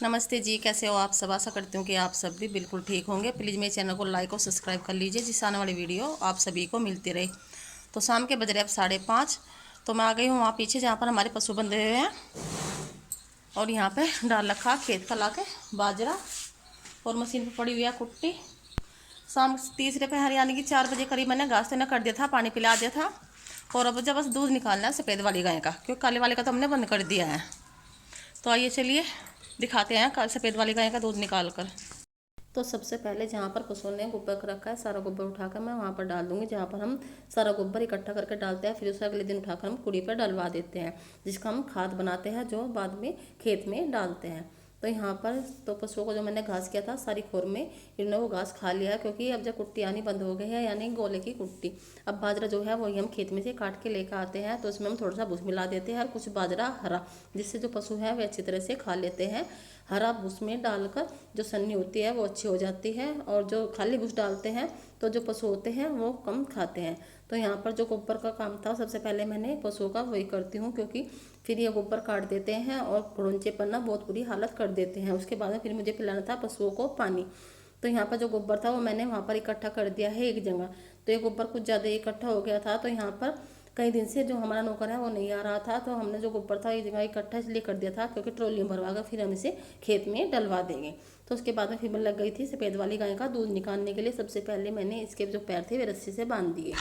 नमस्ते जी, कैसे हो आप सब। आशा करती हूँ कि आप सब भी बिल्कुल ठीक होंगे। प्लीज़ मेरे चैनल को लाइक और सब्सक्राइब कर लीजिए, जिससे आने वाली वीडियो आप सभी को मिलती रहे। तो शाम के बज रहे अब 5:30। तो मैं आ गई हूँ वहाँ पीछे जहाँ पर हमारे पशु बंधे हुए हैं, और यहाँ पे डाल रखा खेत का लाके बाजरा, और मशीन पर पड़ी हुई है कुट्टी। शाम तीसरे पहर यानी कि 4 बजे करीब मैंने घास देना कर दिया था, पानी पिला दिया था। और अब जब बस दूध निकालना है सफ़ेद वाली गाय का, क्योंकि काले वाले का तो हमने बंद कर दिया है। तो आइए चलिए दिखाते हैं कल सफ़ेद वाली गाय का दूध निकाल कर। तो सबसे पहले जहाँ पर पशुओं ने गोबर रखा है, सारा गोबर उठाकर मैं वहाँ पर डाल दूंगी, जहाँ पर हम सारा गोबर इकट्ठा करके डालते हैं। फिर उसे अगले दिन उठाकर हम कुड़ी पर डलवा देते हैं, जिसका हम खाद बनाते हैं, जो बाद में खेत में डालते हैं। तो यहाँ पर तो पशुओं को जो मैंने घास किया था सारी खोर में, इन्होंने वो घास खा लिया है, क्योंकि अब जब कुट्टी आनी बंद हो गई है, यानी गोले की कुट्टी। अब बाजरा जो है वही हम खेत में से काट के लेकर आते हैं, तो उसमें हम थोड़ा सा भूस मिला देते हैं और कुछ बाजरा हरा, जिससे जो पशु है वे अच्छी तरह से खा लेते हैं। हरा भूस में डालकर जो सन्नी होती है वो अच्छी हो जाती है, और जो खाली भूस डालते हैं तो जो पशु होते हैं वो कम खाते हैं। तो यहाँ पर जो गोबर का काम था सबसे पहले मैंने पशुओं का वही करती हूँ, क्योंकि फिर ये गोबर काट देते हैं और घुड़ुंचे पर ना बहुत बुरी हालत कर देते हैं। उसके बाद में फिर मुझे पिलाना था पशुओं को पानी। तो यहाँ पर जो गोबर था वो मैंने वहाँ पर इकट्ठा कर दिया है एक जगह। तो ये गोबर कुछ ज़्यादा इकट्ठा हो गया था, तो यहाँ पर कई दिन से जो हमारा नौकर है वो नहीं आ रहा था, तो हमने जो गोबर था एक जगह इकट्ठा इसलिए कर दिया था, क्योंकि ट्रॉली में भरवा कर फिर हम इसे खेत में डलवा देंगे। तो उसके बाद में फिर मैं लग गई थी सफ़ेद वाली गाय का दूध निकालने के लिए। सबसे पहले मैंने इसके जो पैर थे वे रस्सी से बांध दिए।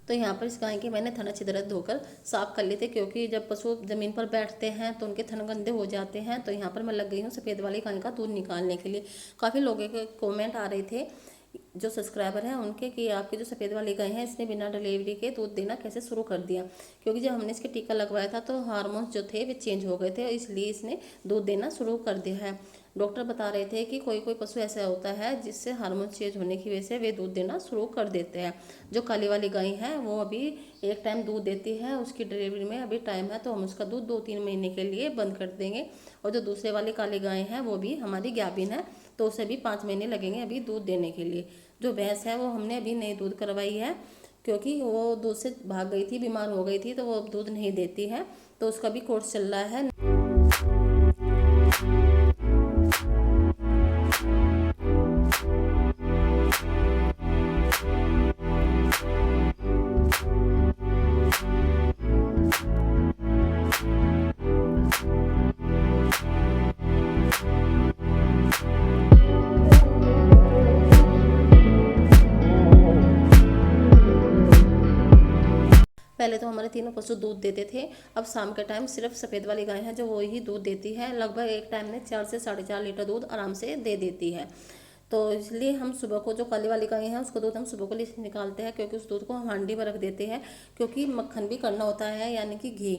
तो यहाँ पर इस गाय के मैंने थन अच्छी तरह धोकर साफ कर लिए थे, क्योंकि जब पशु ज़मीन पर बैठते हैं तो उनके थन गंदे हो जाते हैं। तो यहाँ पर मैं लग गई हूँ सफ़ेद वाली गाय का दूध निकालने के लिए। काफ़ी लोगों के कमेंट आ रहे थे जो सब्सक्राइबर हैं उनके, कि आपकी जो सफ़ेद वाली गाय है इसने बिना डिलीवरी के दूध देना कैसे शुरू कर दिया। क्योंकि जब हमने इसके टीका लगवाया था तो हार्मोन्स जो थे वे चेंज हो गए थे, इसलिए इसने दूध देना शुरू कर दिया है। डॉक्टर बता रहे थे कि कोई कोई पशु ऐसा होता है जिससे हार्मोन चेंज होने की वजह से वे दूध देना शुरू कर देते हैं। जो काली वाली गाय है वो अभी एक टाइम दूध देती है, उसकी डिलीवरी में अभी टाइम है, तो हम उसका दूध 2-3 महीने के लिए बंद कर देंगे। और जो दूसरे वाली काली गाय है वो भी हमारी गाभिन है, तो उसे भी 5 महीने लगेंगे अभी दूध देने के लिए। जो भैंस है वो हमने अभी नई दूध करवाई है, क्योंकि वो दूध से भाग गई थी, बीमार हो गई थी, तो वो अब दूध नहीं देती है, तो उसका भी कोर्स चल रहा है। पहले तो हमारे तीनों पशु दूध देते थे, अब शाम के टाइम सिर्फ सफ़ेद वाली गाय है जो वो ही दूध देती है। लगभग एक टाइम में 4 से 4.5 लीटर दूध आराम से दे देती है। तो इसलिए हम सुबह को जो काली वाली गाय है उसको दूध हम सुबह को लिए निकालते हैं, क्योंकि उस दूध को हम हांडी में रख देते हैं, क्योंकि मक्खन भी करना होता है, यानी कि घी।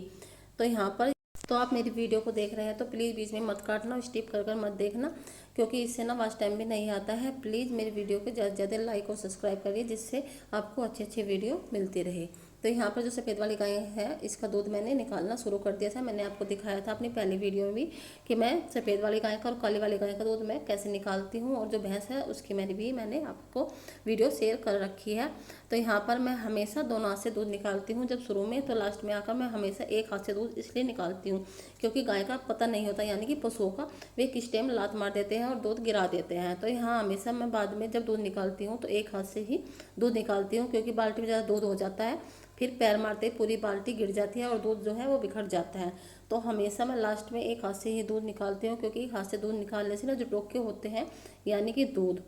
तो यहाँ पर तो आप मेरी वीडियो को देख रहे हैं तो प्लीज़ बीच में मत काटना, स्किप कर मत देखना, क्योंकि इससे ना वॉच टाइम भी नहीं आता है। प्लीज़ मेरी वीडियो को ज़्यादा से ज़्यादा लाइक और सब्सक्राइब करिए, जिससे आपको अच्छी अच्छी वीडियो मिलती रहे। तो यहाँ पर जो सफ़ेद वाली गाय है इसका दूध मैंने निकालना शुरू कर दिया था। मैंने आपको दिखाया था अपनी पहली वीडियो में भी कि मैं सफ़ेद वाली गाय का और काली वाली गाय का दूध मैं कैसे निकालती हूँ, और जो भैंस है उसकी मैंने आपको वीडियो शेयर कर रखी है। तो यहाँ पर मैं हमेशा दोनों हाथ से दूध निकालती हूँ, जब शुरू में, तो लास्ट में आकर मैं हमेशा एक हाथ से दूध इसलिए निकालती हूँ क्योंकि गाय का पता नहीं होता, यानी कि पशुओं का, वे किस टाइम लात मार देते हैं और दूध गिरा देते हैं। तो यहाँ हमेशा मैं बाद में जब दूध निकालती हूँ तो एक हाथ से ही दूध निकालती हूँ, क्योंकि बाल्टी में ज़्यादा दूध हो जाता है, फिर पैर मारते पूरी बाल्टी गिर जाती है और दूध जो है वो बिखर जाता है। तो हमेशा मैं लास्ट में एक हाथ से ही दूध निकालती हूँ, क्योंकि हाथ से दूध निकालने से ना जो डोके होते हैं, यानी कि दूध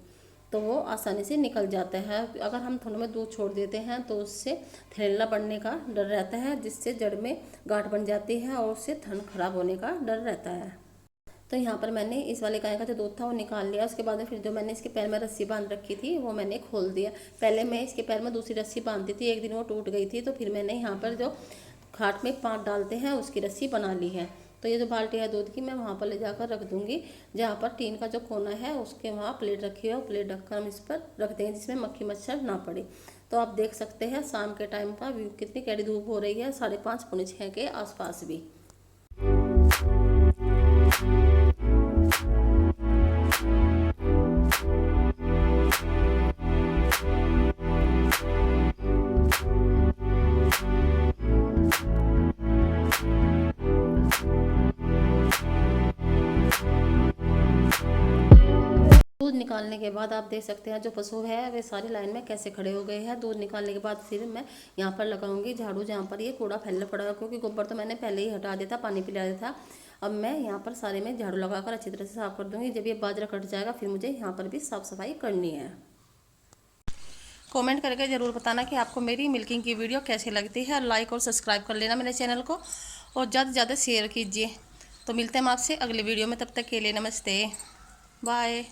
तो वो आसानी से निकल जाता है। अगर हम थनों में दूध छोड़ देते हैं तो उससे थैलेला बढ़ने का डर रहता है, जिससे जड़ में गांठ बन जाती है और उससे थन खराब होने का डर रहता है। तो यहाँ पर मैंने इस वाले गाय का जो दूध था वो निकाल लिया। उसके बाद में फिर जो मैंने इसके पैर में रस्सी बांध रखी थी वो मैंने खोल दिया। पहले मैं इसके पैर में दूसरी रस्सी बांधती थी, एक दिन वो टूट गई थी, तो फिर मैंने यहाँ पर जो खाट में पाँच डालते हैं उसकी रस्सी बना ली है। तो ये जो बाल्टी है दूध की मैं वहाँ पर ले जाकर रख दूँगी, जहाँ पर टीन का जो कोना है उसके वहाँ प्लेट रखी है, प्लेट रखकर हम इस पर रख देंगे जिसमें मक्खी मच्छर ना पड़े। तो आप देख सकते हैं शाम के टाइम का व्यू, कितनी कड़ी धूप हो रही है, 5:30 पौने 6 के आसपास भी। दूध निकालने के बाद आप देख सकते हैं जो पशु है वे सारी लाइन में कैसे खड़े हो गए हैं। दूध निकालने के बाद फिर मैं यहाँ पर लगाऊंगी झाड़ू, जहाँ पर ये कूड़ा फैला पड़ा है, क्योंकि गोबर तो मैंने पहले ही हटा दिया था, पानी पिला दिया था। अब मैं यहाँ पर सारे में झाड़ू लगाकर अच्छी तरह से साफ कर दूंगी। जब ये बाजरा कट जाएगा फिर मुझे यहाँ पर भी साफ सफाई करनी है। कमेंट करके ज़रूर बताना कि आपको मेरी मिल्किंग की वीडियो कैसी लगती है। लाइक और सब्सक्राइब कर लेना मेरे चैनल को और ज़्यादा से ज़्यादा शेयर कीजिए। तो मिलते हैं हम आपसे अगले वीडियो में, तब तक के लिए नमस्ते, बाय।